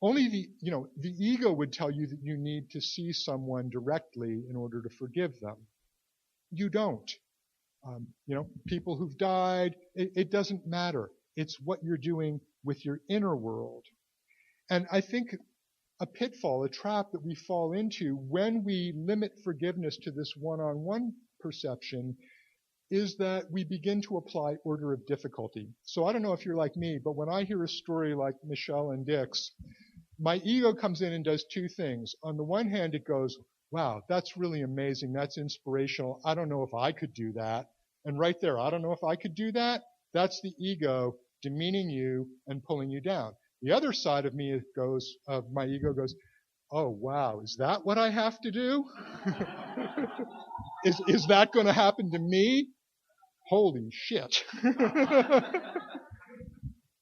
Only the ego would tell you that you need to see someone directly in order to forgive them. You don't. People who've died, it doesn't matter. It's what you're doing with your inner world. And I think a pitfall, a trap that we fall into when we limit forgiveness to this one-on-one perception is that we begin to apply order of difficulty. So I don't know if you're like me, but when I hear a story like Michelle and Dick's, my ego comes in and does 2 things. On the one hand, it goes, wow, that's really amazing. That's inspirational. I don't know if I could do that. And right there, I don't know if I could do that. That's the ego demeaning you and pulling you down. The other side of me my ego goes, oh, wow, is that what I have to do? Is that going to happen to me? Holy shit.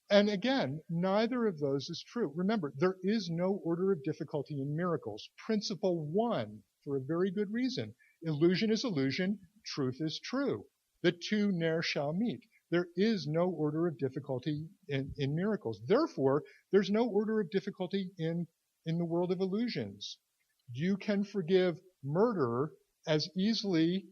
And again, neither of those is true. Remember, there is no order of difficulty in miracles. Principle 1, for a very good reason. Illusion is illusion, truth is true. The two ne'er shall meet. There is no order of difficulty in miracles. Therefore, there's no order of difficulty in the world of illusions. You can forgive murder as easily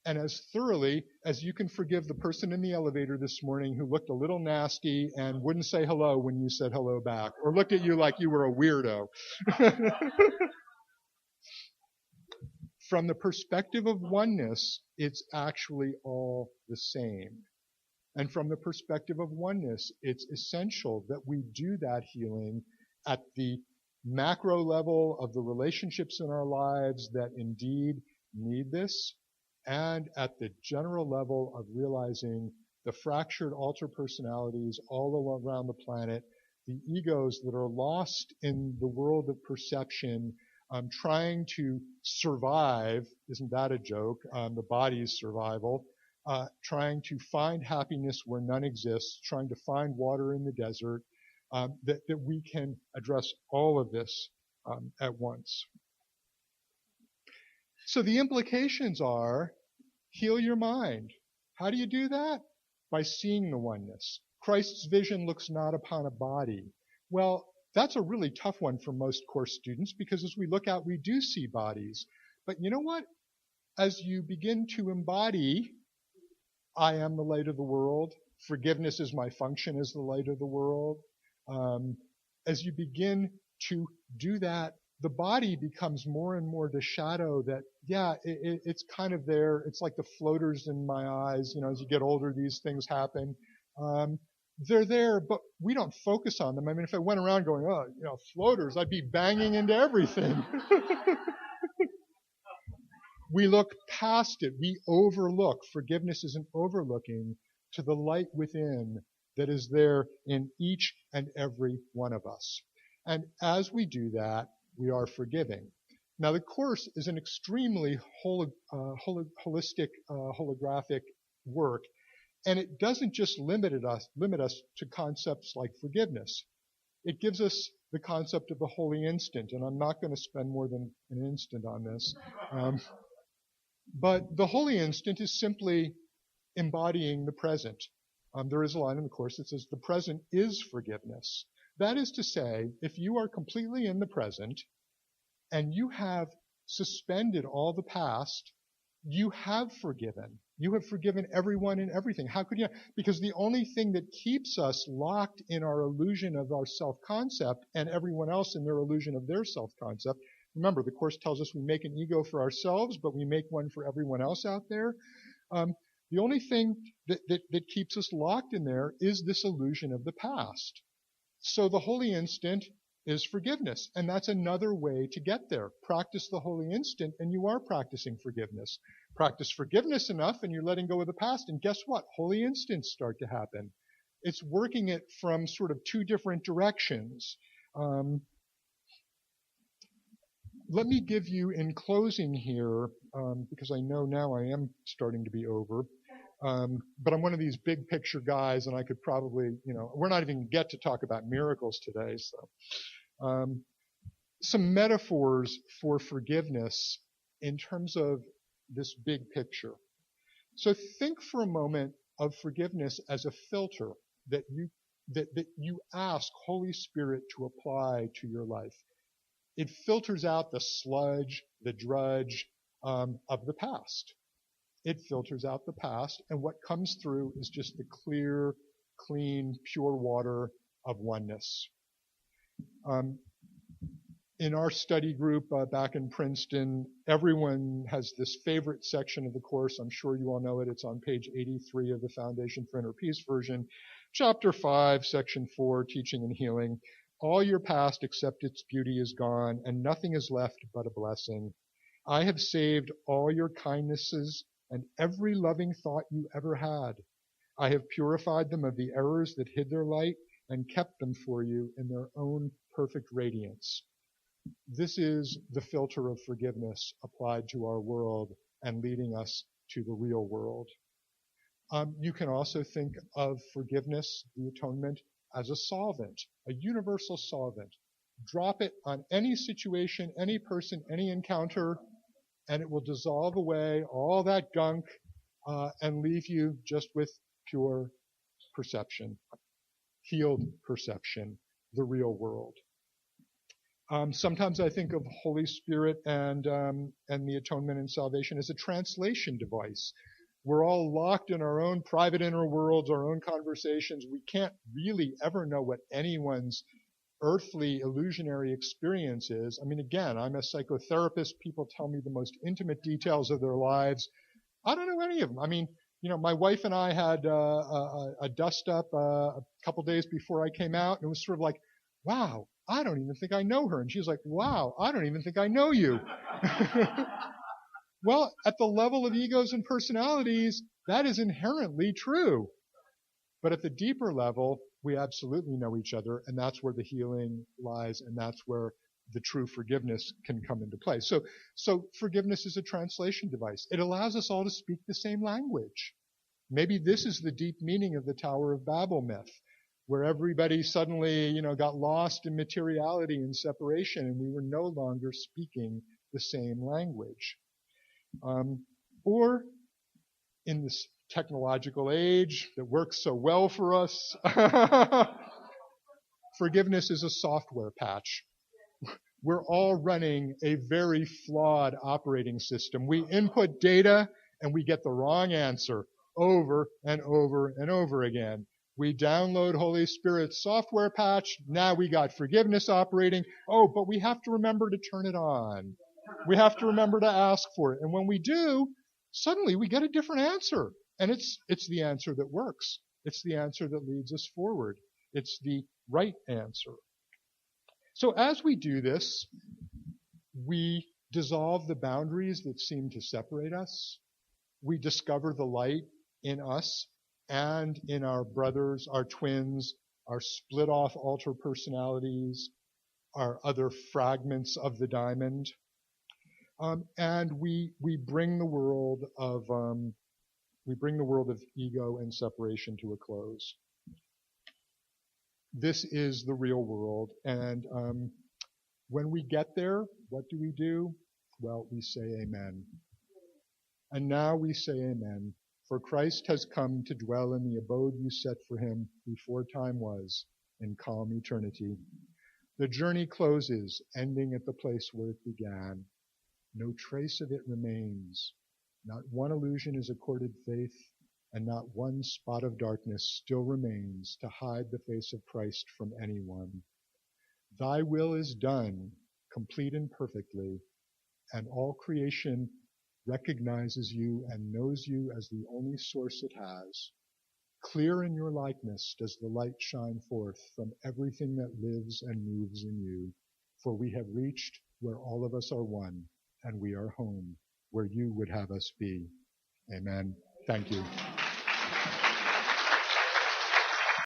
and as thoroughly as you can forgive the person in the elevator this morning who looked a little nasty and wouldn't say hello when you said hello back, or looked at you like you were a weirdo. From the perspective of oneness, it's actually all the same. And from the perspective of oneness, it's essential that we do that healing at the macro level of the relationships in our lives that indeed need this, and at the general level of realizing the fractured alter personalities all around the planet, the egos that are lost in the world of perception, trying to survive, isn't that a joke, the body's survival, trying to find happiness where none exists, trying to find water in the desert, that we can address all of this at once. So the implications are, heal your mind. How do you do that? By seeing the oneness. Christ's vision looks not upon a body. Well, That's a really tough one for most course students because as we look out, we do see bodies. But you know what? As you begin to embody, I am the light of the world, forgiveness is my function as the light of the world, as you begin to do that, the body becomes more and more the shadow that, yeah, it's kind of there. It's like the floaters in my eyes. As you get older, these things happen. They're there, but we don't focus on them. I mean, if I went around going, oh, floaters, I'd be banging into everything. We look past it. We overlook. Forgiveness is an overlooking to the light within that is there in each and every one of us. And as we do that, we are forgiving. Now, the Course is an extremely holistic, holographic work, and it doesn't just limit us to concepts like forgiveness. It gives us the concept of the holy instant, and I'm not going to spend more than an instant on this. But the holy instant is simply embodying the present. There is a line in the Course that says, the present is forgiveness. That is to say, if you are completely in the present and you have suspended all the past, you have forgiven. You have forgiven everyone and everything. How could you? Because the only thing that keeps us locked in our illusion of our self-concept and everyone else in their illusion of their self-concept. Remember, the Course tells us we make an ego for ourselves, but we make one for everyone else out there. The only thing that keeps us locked in there is this illusion of the past. So the holy instant is forgiveness, and that's another way to get there. Practice the holy instant, and you are practicing forgiveness. Practice forgiveness enough, and you're letting go of the past, and guess what? Holy instants start to happen. It's working it from sort of two different directions. Let me give you, in closing here, because I know now I am starting to be over, but I'm one of these big picture guys, and I could probably, we're not even get to talk about miracles today. So, some metaphors for forgiveness in terms of this big picture. So think for a moment of forgiveness as a filter that you ask Holy Spirit to apply to your life. It filters out the sludge, the drudge of the past. It filters out the past, and what comes through is just the clear, clean, pure water of oneness. In our study group back in Princeton, everyone has this favorite section of the Course. I'm sure you all know it. It's on page 83 of the Foundation for Inner Peace version. Chapter 5, Section 4, Teaching and Healing. All your past except its beauty is gone, and nothing is left but a blessing. I have saved all your kindnesses and every loving thought you ever had. I have purified them of the errors that hid their light and kept them for you in their own perfect radiance. This is the filter of forgiveness applied to our world and leading us to the real world. You can also think of forgiveness, the atonement, as a solvent, a universal solvent. Drop it on any situation, any person, any encounter, and it will dissolve away all that gunk and leave you just with pure perception, healed perception, the real world. Sometimes I think of Holy Spirit and the atonement and salvation as a translation device. We're all locked in our own private inner worlds, our own conversations. We can't really ever know what anyone's earthly illusionary experience is. I mean, again, I'm a psychotherapist. People tell me the most intimate details of their lives. I don't know any of them. I mean, my wife and I had a dust up a couple days before I came out, and it was sort of like, wow, I don't even think I know her. And she's like, wow, I don't even think I know you. Well, at the level of egos and personalities, that is inherently true. But at the deeper level, we absolutely know each other, and that's where the healing lies, and that's where the true forgiveness can come into play. So forgiveness is a translation device. It allows us all to speak the same language. Maybe this is the deep meaning of the Tower of Babel myth, where everybody suddenly, got lost in materiality and separation, and we were no longer speaking the same language. Or in this technological age that works so well for us, forgiveness is a software patch. We're all running a very flawed operating system. We input data and we get the wrong answer over and over and over again. We download Holy Spirit's software patch. Now we got forgiveness operating. Oh, but we have to remember to turn it on. We have to remember to ask for it. And when we do, suddenly we get a different answer. And it's the answer that works. It's the answer that leads us forward. It's the right answer. So as we do this, we dissolve the boundaries that seem to separate us. We discover the light in us and in our brothers, our twins, our split-off alter personalities, our other fragments of the diamond. And we bring the world of ego and separation to a close. This is the real world, and when we get there, what do? Well, we say amen. And now we say amen, for Christ has come to dwell in the abode you set for him before time was, in calm eternity. The journey closes, ending at the place where it began. No trace of it remains. Not one illusion is accorded faith, and not one spot of darkness still remains to hide the face of Christ from anyone. Thy will is done, complete and perfectly, and all creation recognizes you and knows you as the only source it has. Clear in your likeness does the light shine forth from everything that lives and moves in you, for we have reached where all of us are one, and we are home, where you would have us be. Amen. Thank you.